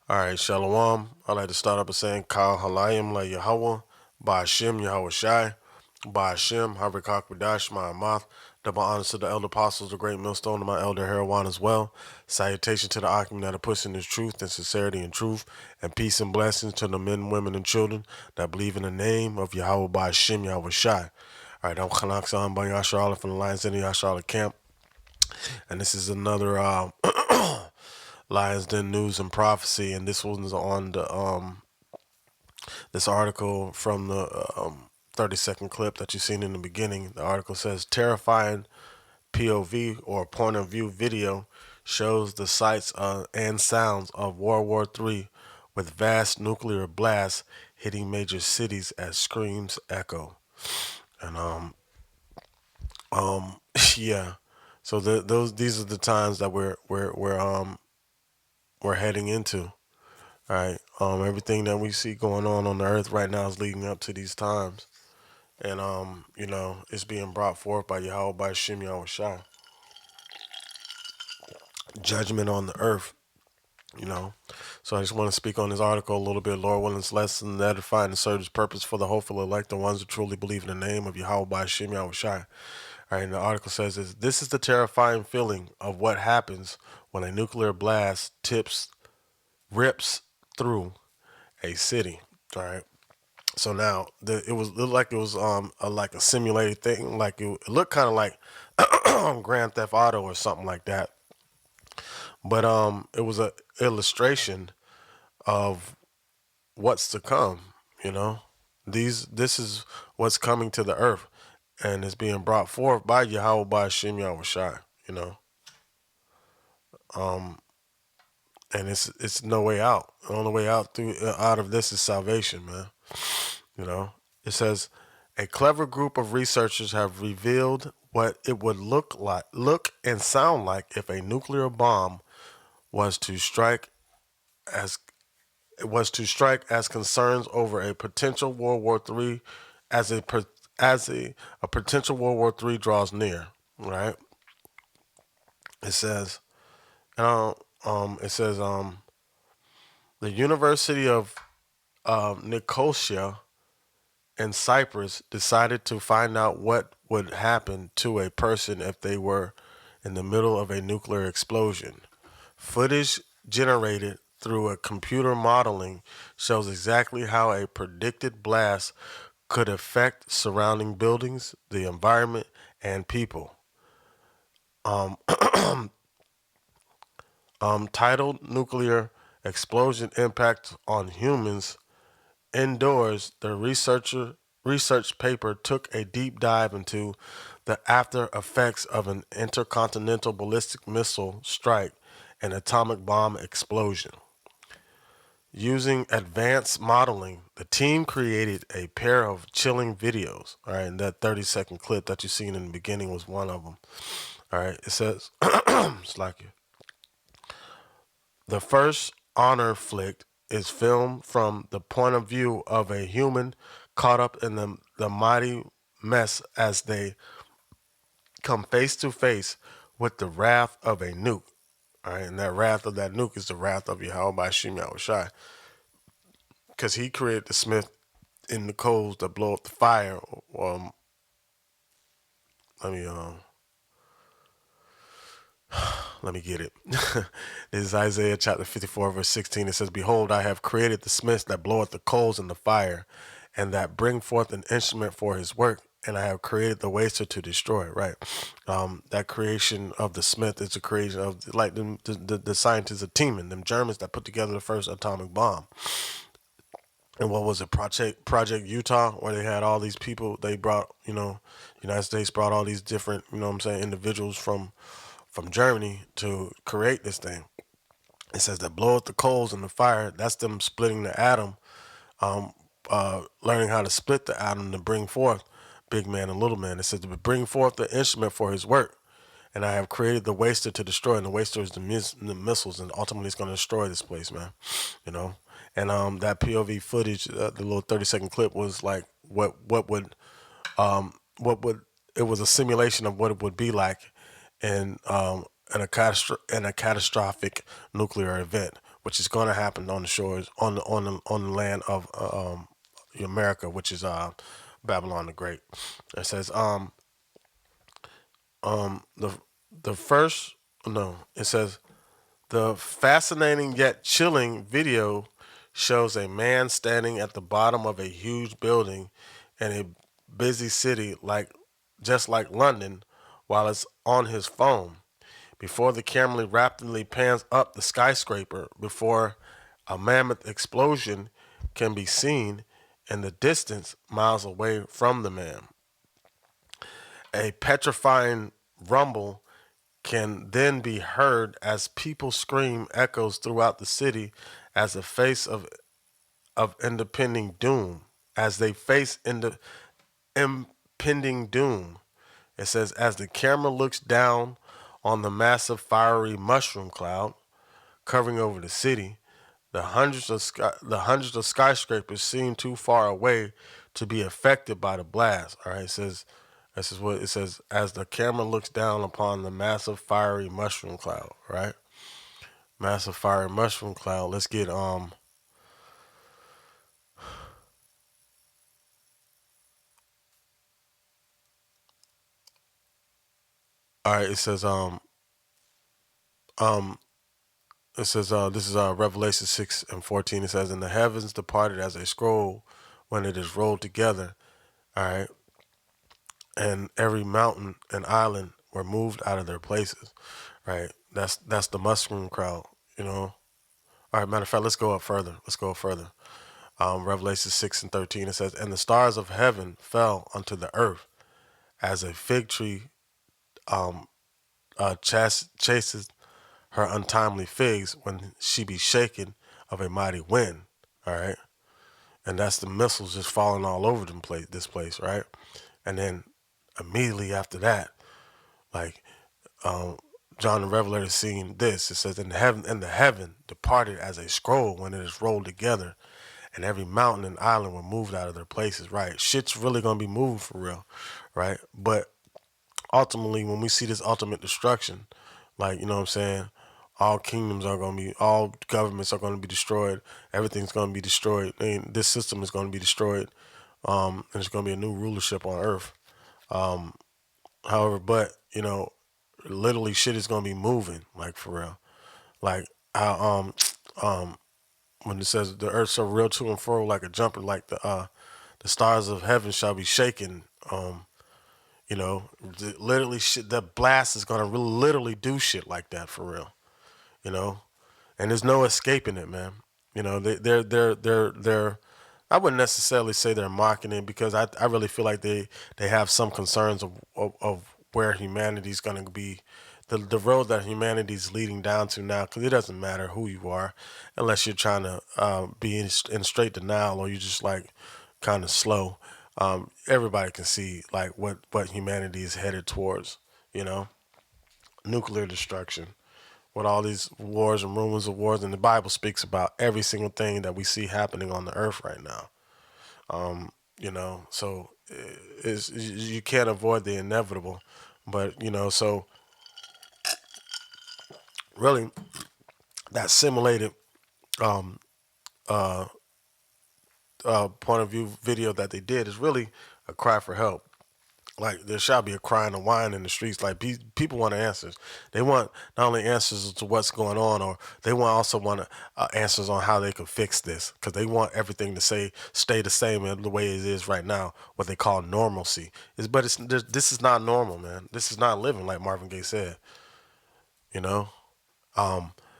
All right, Shalom. I'd like to start up by saying Kal Halayim La Yahweh, Ba'ashem Yahweh Shai, Ba'ashem Harakak Badash Ma'amath. Double honors to the elder apostles, the great millstone, and my elder Heroine as well. Salutation to the Akim that are pushing this truth and sincerity and truth, and peace and blessings to the men, women, and children that believe in the name of Yahweh Ba'ashem Yahweh Shai. All right, I'm Khanak San Yashar from the Lions Den Yashar camp, and this is another Lions Den News and Prophecy, and this one's on the this article from the 30-second clip that you seen in the beginning. The article says terrifying POV or point of view video shows the sights and sounds of World War III with vast nuclear blasts hitting major cities as screams echo. And yeah. So these are the times that we're heading into. All right. Everything that we see going on the earth right now is leading up to these times. And it's being brought forth by Yahweh by Shem Yahweh Shai. Judgment on the earth, you know. So I just want to speak on this article a little bit. Lord willing, this lesson that edify and serve His purpose for the hopeful elect, the ones who truly believe in the name of Yahweh by Shem Yahweh Shai. All right, and the article says this is the terrifying feeling of what happens when a nuclear blast rips through a city. All right. So now it looked like it was like a simulated thing. Like it looked kind of like Grand Theft Auto or something like that. But it was a illustration of what's to come. You know, this is what's coming to the earth, and it's being brought forth by Yahweh by Shem Yahweh Shai. You know, and it's no way out. The only way out of this is salvation, man. You know, it says a clever group of researchers have revealed what it would look and sound like if a nuclear bomb was to strike as concerns over a potential World War III as a potential World War III draws near. Right? It says, it says, the University of Nicosia in Cyprus decided to find out what would happen to a person if they were in the middle of a nuclear explosion. Footage generated through a computer modeling shows exactly how a predicted blast could affect surrounding buildings, the environment, and people. Titled Nuclear Explosion Impact on Humans Indoors, the research paper took a deep dive into the after effects of an intercontinental ballistic missile strike and atomic bomb explosion. Using advanced modeling, the team created a pair of chilling videos. All right, and that 30-second clip that you seen in the beginning was one of them. All right, it says, it's like the first honor flick is filmed from the point of view of a human caught up in the mighty mess as they come face to face with the wrath of a nuke. All right, and that wrath of that nuke is the wrath of Yahweh by Shem Yahweh Shai. Because he created the smith in the coals that blow up the fire. Let me let me get it. This is Isaiah chapter 54, verse 16. It says, behold, I have created the smiths that bloweth the coals in the fire, and that bring forth an instrument for his work, and I have created the waster to destroy. Right. That creation of the smith is a creation of like the scientists of Teeman, them Germans that put together the first atomic bomb. And what was it, Project Utah, where they had all these people. They brought, United States brought all these different, individuals from Germany to create this thing. It says that blow up the coals in the fire. That's them splitting the atom, learning how to split the atom to bring forth big man and little man. It says to bring forth the instrument for his work. And I have created the waster to destroy, and the waster is the missiles, and ultimately it's going to destroy this place, man. You know, and that POV footage, the little 30-second clip, was like what would it was a simulation of what it would be like in in a catastrophic nuclear event, which is going to happen on the shores on the land of America, which is Babylon the Great. It says the first no, it says the fascinating yet chilling video shows a man standing at the bottom of a huge building in a busy city just like London while it's on his phone. Before the camera rapidly pans up the skyscraper before a mammoth explosion can be seen in the distance miles away from the man. A petrifying rumble can then be heard as people scream echoes throughout the city as a face of impending doom. As they face impending doom. It says, as the camera looks down on the massive fiery mushroom cloud covering over the city, the hundreds of skyscrapers seem too far away to be affected by the blast. All right, it says this is what it says as the camera looks down upon the massive fiery mushroom cloud. Right, massive fiery mushroom cloud. Let's get. All right, um it says this is Revelation 6:14. It says, "And the heavens departed as a scroll when it is rolled together." All right, and every mountain and island were moved out of their places. Right, that's the mushroom crowd. You know. All right, matter of fact, let's go up further. Let's go up further. Revelation 6:13. It says, "And the stars of heaven fell unto the earth, as a fig tree chases her untimely figs when she be shaken of a mighty wind." All right, and that's the missiles just falling all over this place, right? And then immediately after that, like John the Revelator seeing this, it says, and the heaven departed as a scroll when it is rolled together, and every mountain and island were moved out of their places." Right, shit's really gonna be moved for real, right? But ultimately, when we see this ultimate destruction, like, you know what I'm saying, all governments are gonna be destroyed. Everything's gonna be destroyed. And this system is gonna be destroyed. And there's gonna be a new rulership on Earth. However, but literally shit is gonna be moving, like for real. Like how when it says the earth shall reel to and fro like a jumper, like the stars of heaven shall be shaken. Literally shit. The blast is gonna literally do shit like that for real. You know, and there's no escaping it, man. They're. I wouldn't necessarily say they're mocking it because I really feel like they have some concerns of where humanity's going to be, the road that humanity's leading down to now. Because it doesn't matter who you are, unless you're trying to be in straight denial or you're just like kind of slow. Everybody can see like what humanity is headed towards. You know, nuclear destruction with all these wars and rumors of wars, and the Bible speaks about every single thing that we see happening on the earth right now. So you can't avoid the inevitable, but so really that simulated point of view video that they did is really a cry for help. Like there shall be a crying and whine in the streets. Like people want answers. They want not only answers to what's going on, or they want answers on how they can fix this. Because they want everything to stay the same in the way it is right now. What they call normalcy but this is not normal, man. This is not living, like Marvin Gaye said. You know.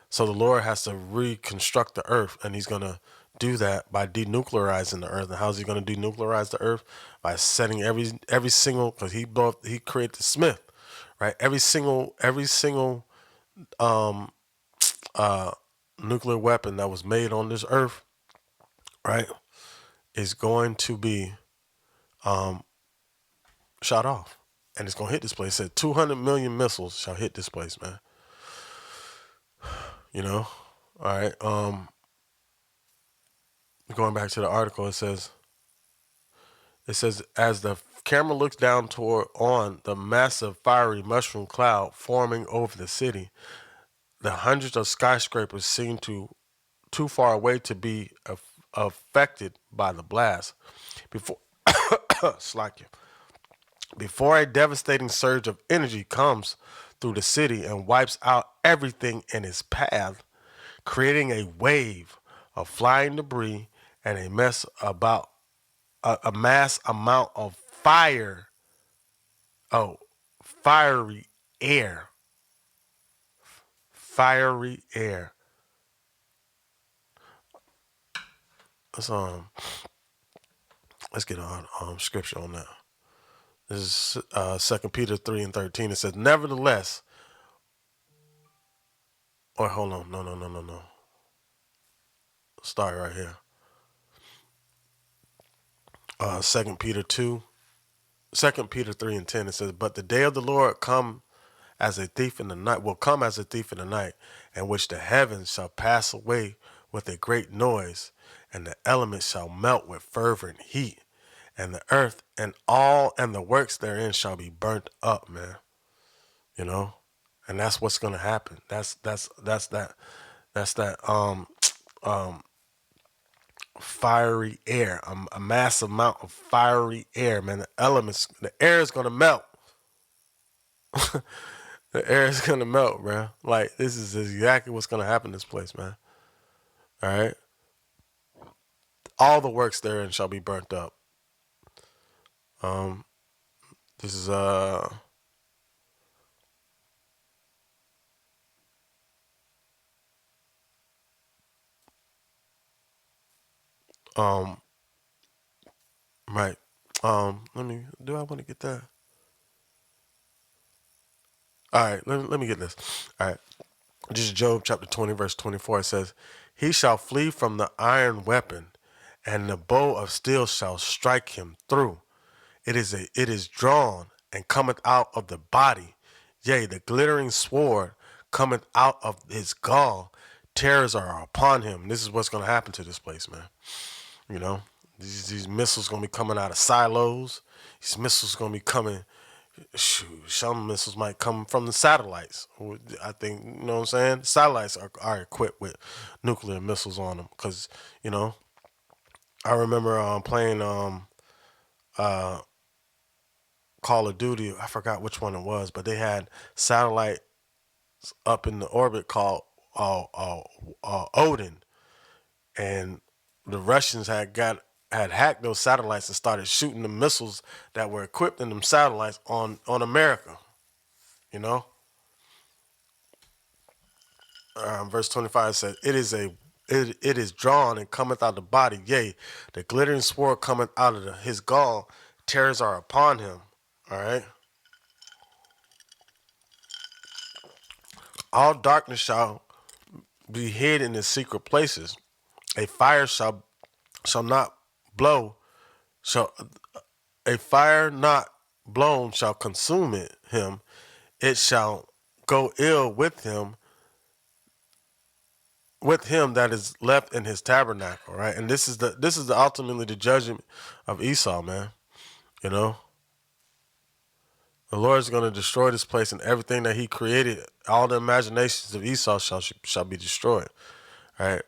So the Lord has to reconstruct the earth, and He's gonna do that by denuclearizing the earth. And how's He gonna denuclearize the earth? By setting every single, because He created the Smith, right? Every single nuclear weapon that was made on this earth, right, is going to be shot off, and it's gonna hit this place. It said 200 million missiles shall hit this place, man. You know, all right. Going back to the article, it says as the camera looks down toward on the massive fiery mushroom cloud forming over the city, the hundreds of skyscrapers seem to too far away to be affected by the blast. Before slack you. Before a devastating surge of energy comes through the city and wipes out everything in its path, creating a wave of flying debris and a mass amount of oh, fiery air, fiery air. Let's let's get on scripture on that. This is 2 Peter 3:13. It says, nevertheless, or hold on, no. Start right here. 2 Peter 2, 2 Peter 3:10. It says, but the day of the Lord will come as a thief in the night, in which the heavens shall pass away with a great noise, and the elements shall melt with fervent heat, and the earth and the works therein shall be burnt up, man. You know? And that's what's gonna happen. That's that fiery air, a massive amount of fiery air, man. The air is gonna melt. The air is gonna melt, bro. Like this is exactly what's gonna happen in this place, man. All right, all the works therein shall be burnt up. Um, this is um right. Let me. Do I want to get that? All right, let me get this. All right, this is Job chapter 20, verse 24. It says, he shall flee from the iron weapon, and the bow of steel shall strike him through. It is drawn and cometh out of the body. Yea, the glittering sword cometh out of his gall. Terrors are upon him. This is what's going to happen to this place, man. You know, these missiles going to be coming out of silos. These missiles going to be coming. Shoot, some missiles might come from the satellites. I think, you know what I'm saying? Satellites are equipped with nuclear missiles on them because, you know, I remember playing uh, Call of Duty. I forgot which one it was, but they had satellite up in the orbit called Odin, and the Russians had hacked those satellites and started shooting the missiles that were equipped in them satellites on America. You know, verse 25 says, it is drawn and cometh out of the body. Yea, the glittering sword cometh out of his gall. Terrors are upon him. All right. All darkness shall be hid in his secret places. A fire shall not blow shall a fire not blown shall consume him. It shall go ill with him that is left in his tabernacle. Right, and this is the ultimately the judgment of Esau, man. You know, the Lord is going to destroy this place and everything that He created. All the imaginations of Esau shall be destroyed. All right.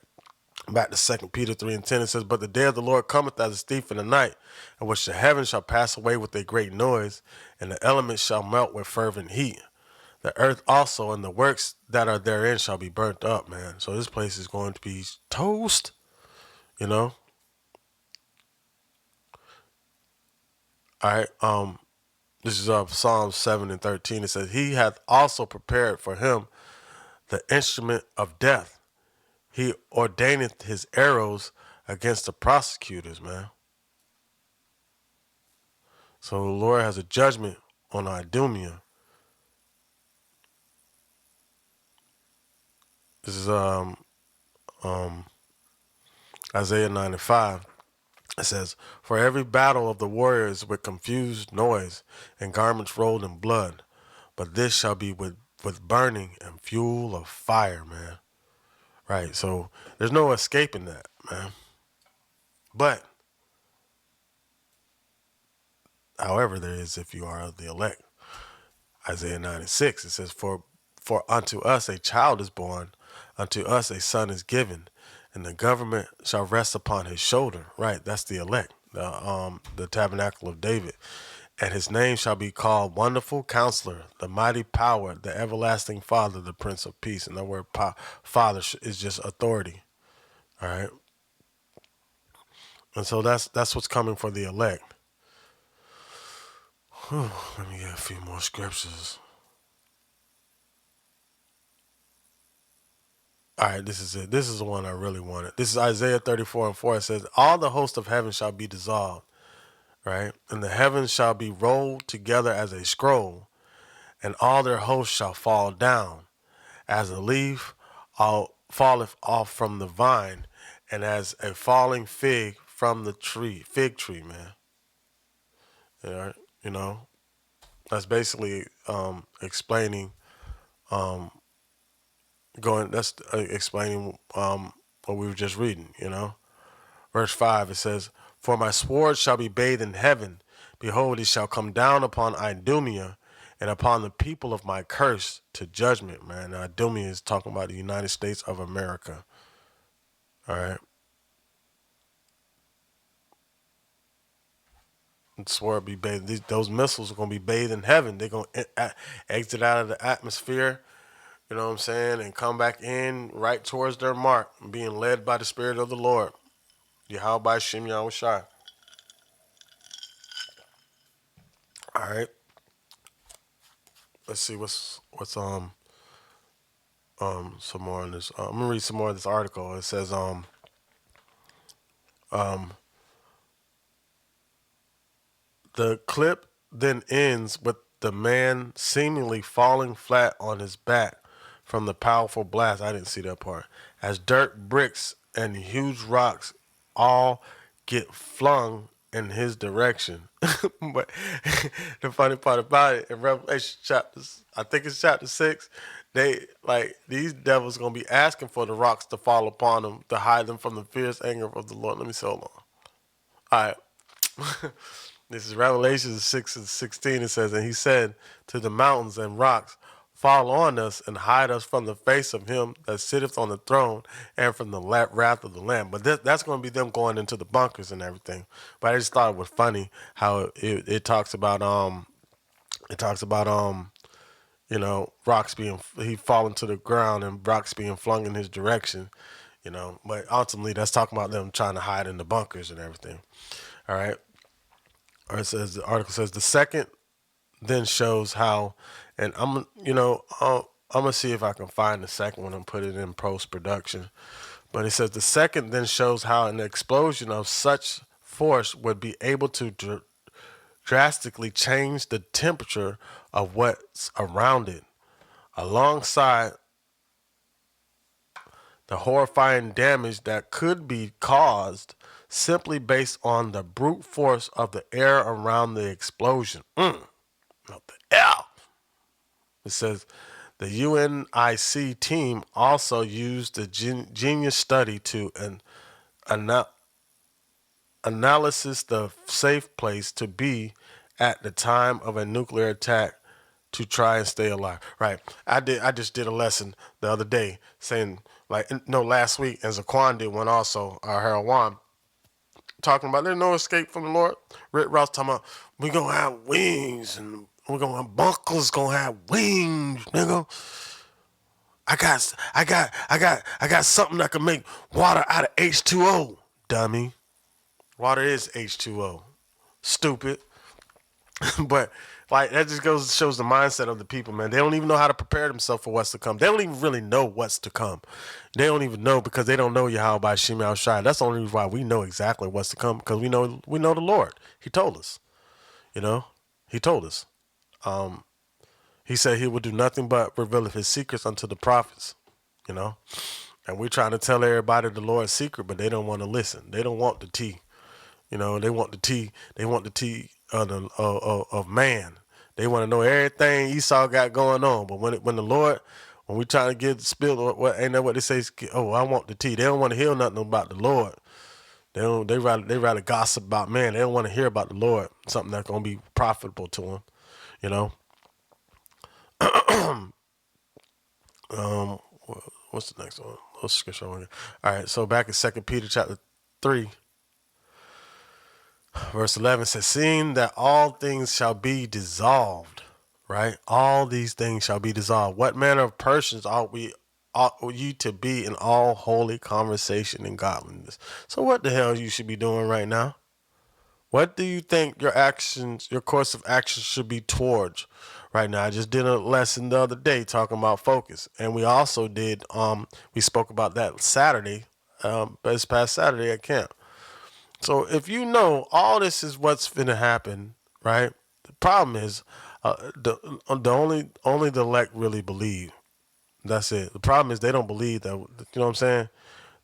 Back to 2 Peter 3:10, it says, but the day of the Lord cometh as a thief in the night, in which the heavens shall pass away with a great noise, and the elements shall melt with fervent heat. The earth also and the works that are therein shall be burnt up, man. So this place is going to be toast, you know? All right. This is Psalm 7:13. It says, he hath also prepared for him the instrument of death. He ordaineth his arrows against the prosecutors, man. So the Lord has a judgment on Idumea. This is um, Isaiah 9:5. It says, for every battle of the warriors with confused noise and garments rolled in blood, but this shall be with burning and fuel of fire, man. Right, so there's no escaping that, man. But, however, there is if you are of the elect. Isaiah 9:6, it says, for unto us a child is born, unto us a son is given, and the government shall rest upon his shoulder. Right, that's the elect, the tabernacle of David. And his name shall be called Wonderful Counselor, the Mighty Power, the Everlasting Father, the Prince of Peace. And the word Father is just authority. All right, and so that's what's coming for the elect. Whew, let me get a few more scriptures. All right, this is it. This is the one I really wanted. This is Isaiah 34:4. It says, all the host of heaven shall be dissolved, right? And the heavens shall be rolled together as a scroll, and all their hosts shall fall down, as a leaf falleth off from the vine, and as a falling fig from the fig tree, man. Yeah, you know, that's basically explaining, explaining what we were just reading, you know. Verse 5, it says, for my sword shall be bathed in heaven. Behold, it shall come down upon Idumea and upon the people of my curse to judgment, man. Now, Idumea is talking about the United States of America. All right. The sword be bathed. Those missiles are going to be bathed in heaven. They're going to exit out of the atmosphere, you know what I'm saying, and come back in right towards their mark, being led by the Spirit of the Lord. Yahweh Shem Yahushai. All right. Let's see what's some more in this. I'm gonna read some more of this article. It says the clip then ends with the man seemingly falling flat on his back from the powerful blast. I didn't see that part. As dirt, bricks, and huge rocks all get flung in his direction. But the funny part about it, in Revelation chapters, I think it's chapter 6, they like these devils gonna be asking for the rocks to fall upon them to hide them from the fierce anger of the Lord. Let me see, hold on. All right. This is Revelation 6:16. It says, and he said to the mountains and rocks, fall on us and hide us from the face of him that sitteth on the throne and from the wrath of the Lamb. But that's going to be them going into the bunkers and everything. But I just thought it was funny how it talks about rocks being, he falling to the ground and rocks being flung in his direction, But ultimately, that's talking about them trying to hide in the bunkers and everything. All right. Or it says, the article says, the second then shows how, and I'm gonna see if I can find the second one and put it in post production. But it says the second then shows how an explosion of such force would be able to drastically change the temperature of what's around it, alongside the horrifying damage that could be caused simply based on the brute force of the air around the explosion. Not the air. It says the UNIC team also used the Genius study to analysis the safe place to be at the time of a nuclear attack to try and stay alive. Right. I just did a lesson the other day saying, last week, and Zaquan did one also, Harold Wan, talking about there's no escape from the Lord. Rick Ross talking about we gonna have wings and we're gonna have bunkers gonna have wings, nigga. I got something that can make water out of H2O, dummy. Water is H2O. Stupid. But that just shows the mindset of the people, man. They don't even know how to prepare themselves for what's to come. They don't even really know what's to come. They don't even know because they don't know Yahweh by Shem Shai. That's the only reason why we know exactly what's to come, because we know the Lord. He told us. He told us. He said he would do nothing but reveal his secrets unto the prophets. And we're trying to tell everybody the Lord's secret, but they don't want to listen. They don't want the tea. They want the tea. They want the tea of man. They want to know everything Esau got going on. But when we trying to get the spill, ain't that what they say? Oh, I want the tea. They don't want to hear nothing about the Lord. They rather gossip about man. They don't want to hear about the Lord, something that's gonna be profitable to them. You know. what's the next one? Let's scripture. All right, so back in 2 Peter chapter 3, verse 11 says, seeing that all things shall be dissolved, right? All these things shall be dissolved. What manner of persons ought you to be in all holy conversation and godliness? So what the hell you should be doing right now? What do you think your actions, your course of action should be towards right now? I just did a lesson the other day talking about focus. And we also did, we spoke about that Saturday, this past Saturday at camp. So if you know all this is what's finna happen, right? The problem is, the only the elect really believe. That's it. The problem is they don't believe that. You know what I'm saying?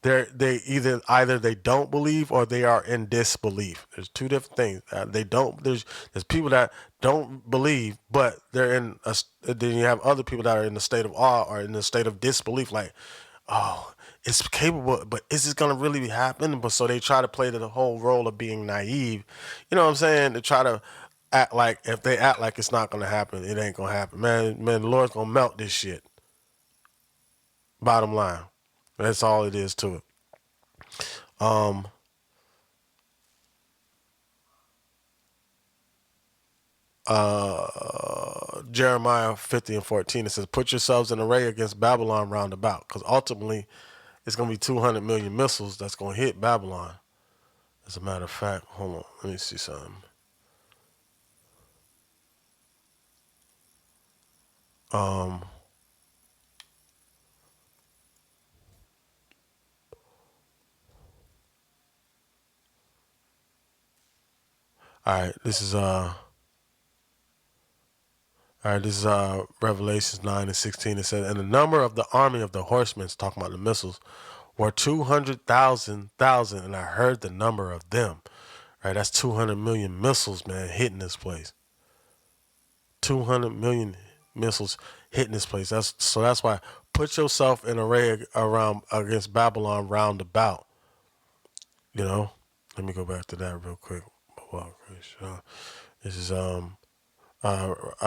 They either they don't believe or they are in disbelief. There's two different things. They don't. There's people that don't believe, but they're in a. Then you have other people that are in a state of awe or in a state of disbelief, like, oh, it's capable, but is this gonna really be happening? But so they try to play the whole role of being naive. You know what I'm saying? To try to act like, if they act like it's not gonna happen, it ain't gonna happen. Man, the Lord's gonna melt this shit. Bottom line, that's all it is to it. Um, Jeremiah 50 and 14, it says, put yourselves in array against Babylon round about, because ultimately it's going to be 200 million missiles that's going to hit Babylon. As a matter of fact, hold on, let me see something. Um, all right, this is Revelations 9 and 16. It says, and the number of the army of the horsemen, talking about the missiles, were 200,000, and I heard the number of them. Right, that's 200 million missiles, man, hitting this place. 200 million missiles hitting this place. That's why put yourself in array around against Babylon round about. You know, let me go back to that real quick. This is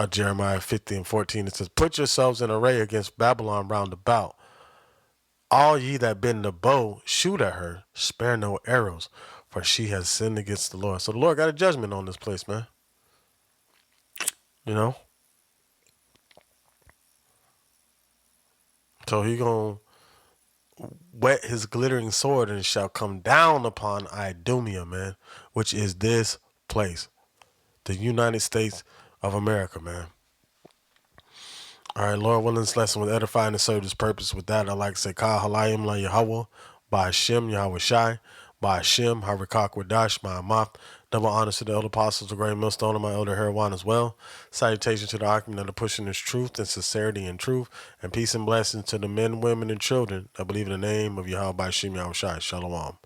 Jeremiah 50 and 14. It says, put yourselves in array against Babylon round about. All ye that bend the bow, shoot at her, spare no arrows, for she has sinned against the Lord. So the Lord got a judgment on this place, man. You know? So he gonna wet his glittering sword, and it shall come down upon Idumea, man, which is this place, the United States of America, man. All right, Lord willing, this lesson was edifying and served his purpose. With that, I'd like to say, Ka Halayim La Yahweh, by Hashem Yahweh Shai, by Hashem Harakak Wadash, my Amath. Double honors to the elder apostles, the great millstone, and my elder Herawan as well. Salutations to the occupant that are pushing this truth and sincerity and truth, and peace and blessings to the men, women, and children that believe in the name of Yahweh by Hashem Yahweh Shai. Shalom.